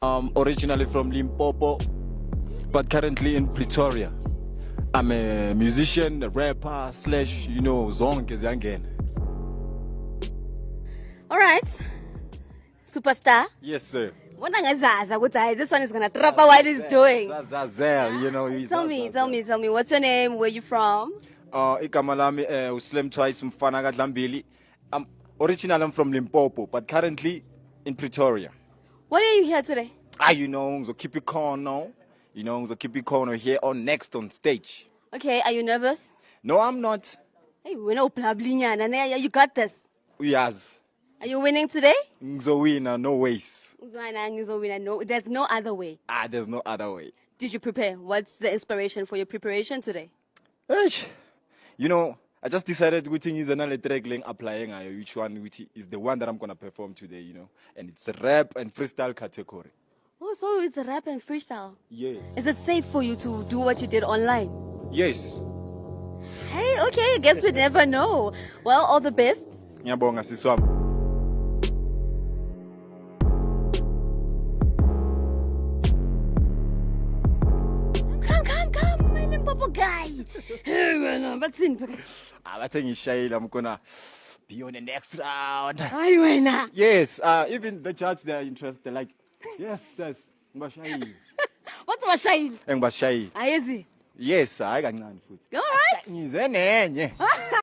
Originally from Limpopo, but currently in Pretoria. I'm a musician, a rapper, slash, zonke ziyangena. All right. Superstar. Yes, sir. Wona ngazaza ukuthi hayi this one is going to drop what he's doing. Zazel, Tell me, what's your name? Where you from? Igama lami uSlim Twice mfana kaDlambili. Originally I'm from Limpopo, but currently in Pretoria. What are you here today? Keep it corner. Keep it corner here on next on stage. Okay, are you nervous? No, I'm not. Hey, wena uplablinyana ne you got this. Yes. Are you winning today? Ngizowina, no ways. No, there's no other way. There's no other way. Did you prepare? What's the inspiration for your preparation today? I just decided which is another track applying which one which is the one that I'm gonna perform today, and it's a rap and freestyle category. Oh, so it's a rap and freestyle. Yes. Is it safe for you to do what you did online? Yes. Hey, okay, I guess we never know. Well, all the best. Ngiyabonga sisi wami. Come, my Limpopo guy. Bathini? Bathe ngishayile, I'm gonna be on the next round. Hayi wena. Yes, even the judge they are interested. They're like, yes, ngibashayile. What washayile? Ngibashayile. Ayezi. Yes, hayi kancane futhi. All right. Ngize nenye.